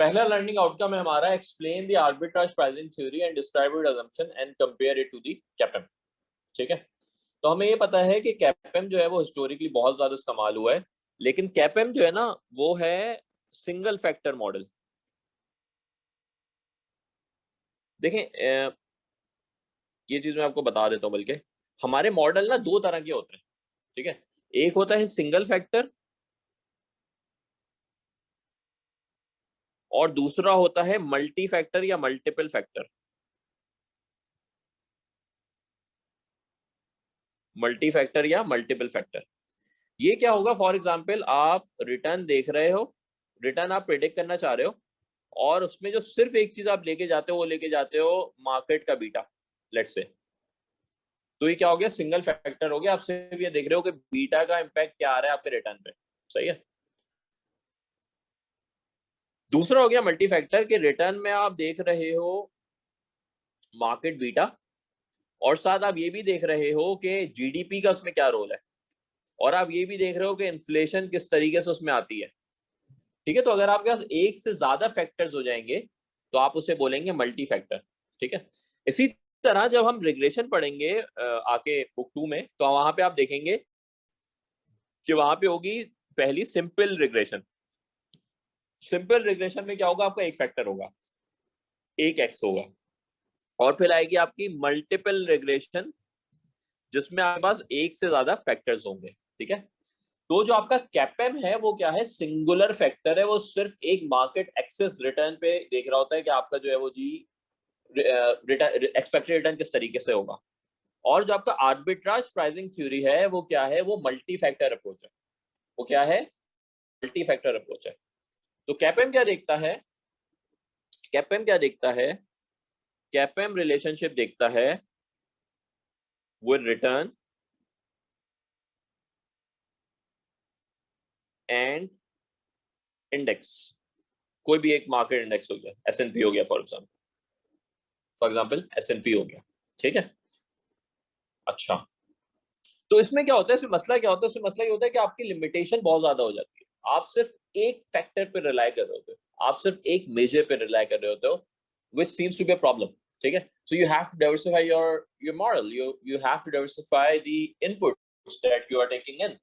पहला learning outcome है हमारा explain the arbitrage pricing theory and describe it assumption and compare it to the CAPM. ठीक है, तो हमें ये पता है कि कैपएम जो है वो हिस्टोरिकली बहुत ज्यादा इस्तेमाल हुआ है, लेकिन कैपएम जो है ना वो है सिंगल फैक्टर मॉडल। देखें ये चीज मैं आपको बता देता हूँ, बल्कि हमारे मॉडल ना दो तरह के होते हैं। ठीक है, एक होता है सिंगल फैक्टर और दूसरा होता है मल्टी फैक्टर या मल्टीपल फैक्टर। मल्टी फैक्टर या मल्टीपल फैक्टर, ये क्या होगा? फॉर एग्जांपल आप रिटर्न देख रहे हो, रिटर्न आप प्रेडिक्ट करना चाह रहे हो, और उसमें जो सिर्फ एक चीज आप लेके जाते हो वो लेके जाते हो मार्केट का बीटा, लेट्स से। तो ये क्या हो गया? सिंगल फैक्टर हो गया। आप सिर्फ ये देख रहे हो कि बीटा का इंपैक्ट क्या आ रहा है आपके रिटर्न पे। सही है। दूसरा हो गया मल्टी फैक्टर के रिटर्न में आप देख रहे हो मार्केट बीटा, और साथ आप ये भी देख रहे हो कि जीडीपी का उसमें क्या रोल है, और आप ये भी देख रहे हो कि इन्फ्लेशन किस तरीके से उसमें आती है। ठीक है, तो अगर आपके पास एक से ज्यादा फैक्टर्स हो जाएंगे तो आप उसे बोलेंगे मल्टी फैक्टर। ठीक है, इसी तरह जब हम रिग्रेशन पढ़ेंगे आके बुक 2 में, तो वहां पे आप देखेंगे कि वहां पे होगी पहली सिंपल रिग्रेशन। सिंपल रिग्रेशन में क्या होगा? आपका एक फैक्टर होगा, एक एक्स होगा, और फिर आएगी आपकी मल्टीपल रिग्रेशन जिसमें आपके पास एक से ज्यादा फैक्टर्स होंगे। ठीक है, तो जो आपका कैपएम है वो क्या है? सिंगुलर फैक्टर है। वो सिर्फ एक मार्केट एक्सेस रिटर्न पे देख रहा होता है कि आपका जो है वो जी रिटर्न एक्सपेक्टेड रिटर्न किस तरीके से होगा। और जो आपका आर्बिट्राज प्राइसिंग थ्योरी है वो क्या है? वो मल्टी फैक्टर अप्रोच है। वो क्या है? मल्टी फैक्टर अप्रोच है। तो कैपएम क्या देखता है? कैपएम क्या देखता है? कैपएम रिलेशनशिप देखता है विद रिटर्न एंड इंडेक्स। कोई भी एक मार्केट इंडेक्स हो गया, एसएनपी हो गया फॉर एग्जांपल एसएनपी हो गया। ठीक है, अच्छा, तो इसमें क्या होता है? इसमें मसला क्या होता है? इसमें मसला ये होता है कि आपकी लिमिटेशन बहुत ज्यादा हो जाती है। आप सिर्फ एक फैक्टर पे रिलाई कर रहे होते हो, आप सिर्फ एक मेजर पे रिलाई कर रहे होते हो, which seems to be a problem. ठीक है, so you have to diversify your model. You have to diversify the inputs that you are taking in,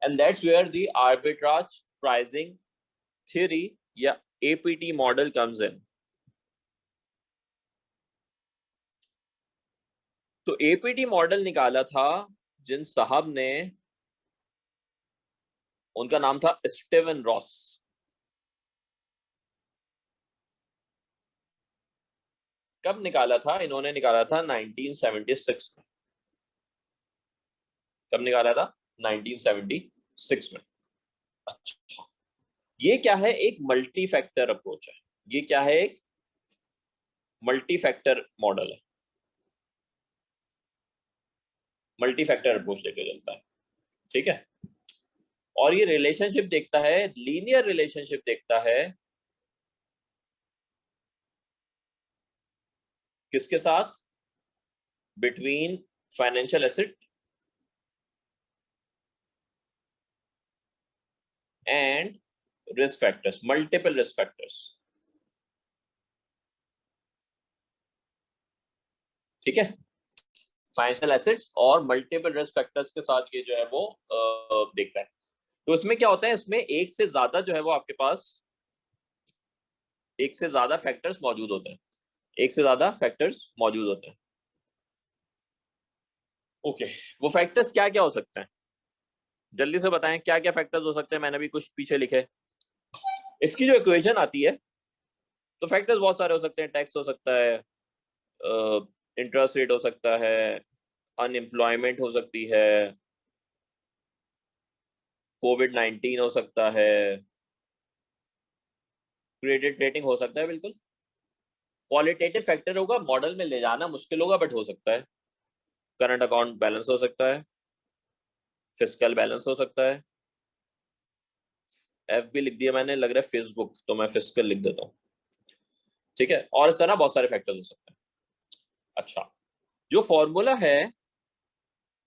and that's where the arbitrage pricing theory या APT model comes in. तो APT model निकाला था जिन साहब ने, उनका नाम था Steven Ross. कब निकाला था? इन्होंने निकाला था 1976 में। कब निकाला था? 1976 में। अच्छा, ये क्या है? एक मल्टी फैक्टर अप्रोच है। ये क्या है? एक मल्टी फैक्टर मॉडल है, मल्टी फैक्टर अप्रोच लेके चलता है। ठीक है, और ये रिलेशनशिप देखता है, लीनियर रिलेशनशिप देखता है किसके साथ? Between financial asset and risk factors, multiple risk factors. ठीक है, फाइनेंशियल एसेट्स और मल्टीपल रिस्क फैक्टर्स के साथ ये जो है वो देखता है। तो इसमें क्या होता है? इसमें एक से ज्यादा जो है वो आपके पास एक से ज्यादा फैक्टर्स मौजूद होते हैं, एक से ज्यादा फैक्टर्स मौजूद होते हैं। ओके, वो फैक्टर्स क्या क्या हो सकते हैं? जल्दी से बताएं क्या क्या फैक्टर्स हो सकते हैं। मैंने भी कुछ पीछे लिखे। इसकी जो इक्वेशन आती है, तो फैक्टर्स बहुत सारे हो सकते हैं। टैक्स हो सकता है, इंटरेस्ट रेट हो सकता है, अनएम्प्लॉयमेंट हो सकती है, कोविड-19 हो सकता है, क्रेडिट रेटिंग हो सकता है। बिल्कुल क्वालिटेटिव फैक्टर होगा, मॉडल में ले जाना मुश्किल होगा बट हो सकता है। करंट अकाउंट बैलेंस हो सकता है, फिस्कल बैलेंस हो सकता है। एफ भी लिख दिया मैंने, लग रहा है फेसबुक, तो मैं फिस्कल लिख देता हूँ। ठीक है, और इस तरह बहुत सारे फैक्टर्स हो सकते हैं। अच्छा, जो फॉर्मूला है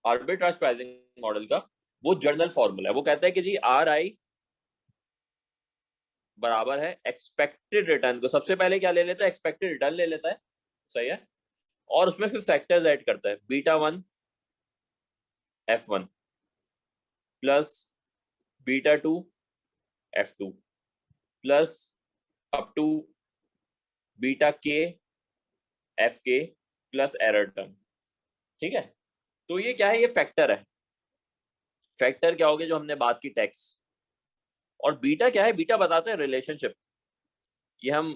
आर्बिट्राज प्राइसिंग मॉडल का, वो जर्नल फॉर्मूला है। वो कहता है कि जी RI बराबर है एक्सपेक्टेड रिटर्न को, सबसे पहले क्या ले लेता है, एक्सपेक्टेड रिटर्न ले लेता है, सही है, और उसमें फिर फैक्टर्स ऐड करता है, β1 f1 plus β2 f2 plus up to βk fk plus error term. ठीक है, तो ये क्या है, ये फैक्टर है। फैक्टर क्या हो गया, जो हमने बात की टैक्स। और बीटा क्या है, बीटा बताते हैं रिलेशनशिप। ये हम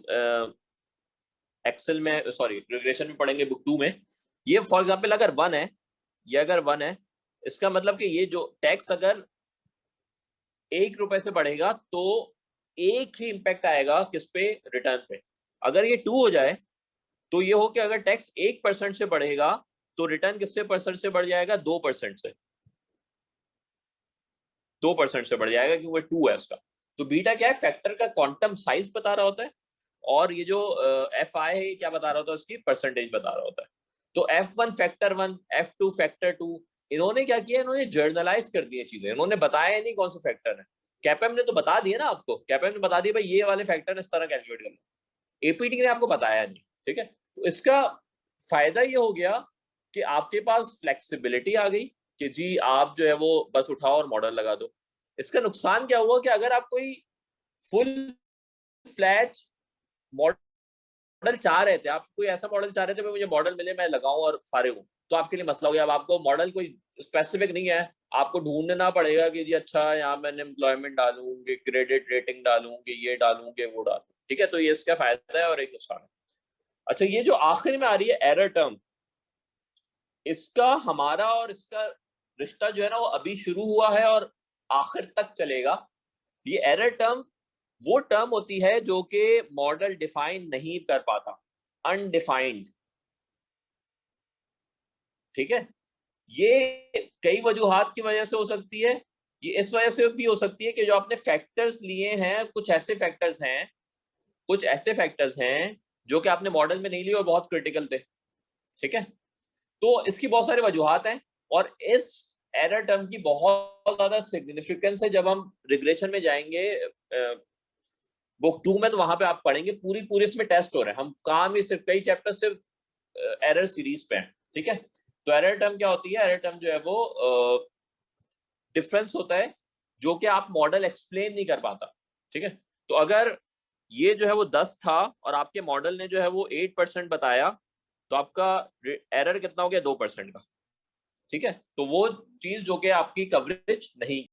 एक्सेल में, सॉरी रिग्रेशन में पढ़ेंगे बुक 2 में। ये फॉर एग्जांपल अगर 1 है, ये अगर 1 है, इसका मतलब कि ये जो टैक्स अगर 1 रुपए से बढ़ेगा तो एक ही इंपैक्ट आएगा किस पे, रिटर्न पे। अगर ये 2 हो जाए तो ये हो कि अगर टैक्स 1% से बढ़ेगा तो रिटर्न किससे परसेंट से बढ़ जाएगा, 2% से, 2% से बढ़ जाएगा क्योंकि 2 है उसका। तो बीटा क्या है, फैक्टर का क्वांटम साइज बता रहा होता है, और ये जो एफ आई है क्या बता रहा होता है, उसकी परसेंटेज बता रहा होता है। तो F1 फैक्टर 1, F2 फैक्टर 2, इन्होंने क्या किया, इन्होंने जर्नलाइज कर दी चीजें, इन्होंने बताया नहीं कौन से फैक्टर है। कैपएम ने तो बता दिया ना आपको, कैपएम ने बता दिया भाई ये वाले फैक्टर इस तरह कैलकुलेट करना, एपीटी ने आपको बताया नहीं। ठीक है, तो इसका फायदा ये हो गया कि आपके पास फ्लेक्सिबिलिटी आ गई कि जी आप जो है वो बस उठाओ और मॉडल लगा दो। इसका नुकसान क्या हुआ कि अगर आप कोई फुल फ्लैच मॉडल चाह रहे थे, आप कोई ऐसा मॉडल चाह रहे थे भाई मुझे मॉडल मिले मैं लगाऊं और फारिग हूं, तो आपके लिए मसला हो गया। अब आपको मॉडल कोई स्पेसिफिक नहीं है, आपको ढूंढना पड़ेगा कि जी अच्छा यहाँ मैंने एम्प्लॉयमेंट डालूं, क्रेडिट रेटिंग डालूं, कि ये डालूं कि वो डालूं। ठीक है, तो ये इसका फायदा है और एक नुकसान है। अच्छा, ये जो आखिर में आ रही है एरर टर्म, इसका हमारा और इसका रिश्ता जो है ना वो अभी शुरू हुआ है और आखिर तक चलेगा। ये एरर टर्म वो टर्म होती है जो कि मॉडल डिफाइन नहीं कर पाता, अनडिफाइंड। ठीक है, ये कई वजूहात की वजह से हो सकती है। ये इस वजह से भी हो सकती है कि जो आपने फैक्टर्स लिए हैं, कुछ ऐसे फैक्टर्स हैं, कुछ ऐसे फैक्टर्स हैं जो कि आपने मॉडल में नहीं लिए और बहुत क्रिटिकल थे। ठीक है, तो इसकी बहुत सारी वजूहात हैं और इस एरर टर्म की बहुत ज्यादा सिग्निफिकेंस है। जब हम रिग्रेशन में जाएंगे बुक 2 में, तो वहां पे आप पढ़ेंगे, पूरी पूरी इसमें टेस्ट हो रहे हैं, हम काम ही सिर्फ कई चैप्टर सिर्फ एरर सीरीज पे हैं। ठीक है, तो एरर टर्म क्या होती है, एरर टर्म जो है वो डिफरेंस होता है जो कि आप मॉडल एक्सप्लेन नहीं कर पाता। ठीक है, तो अगर ये जो है वो 10 था और आपके मॉडल ने जो है वो 8% बताया, तो आपका एरर कितना हो गया, 2% का। ठीक है, तो वो चीज जो कि आपकी कवरेज नहीं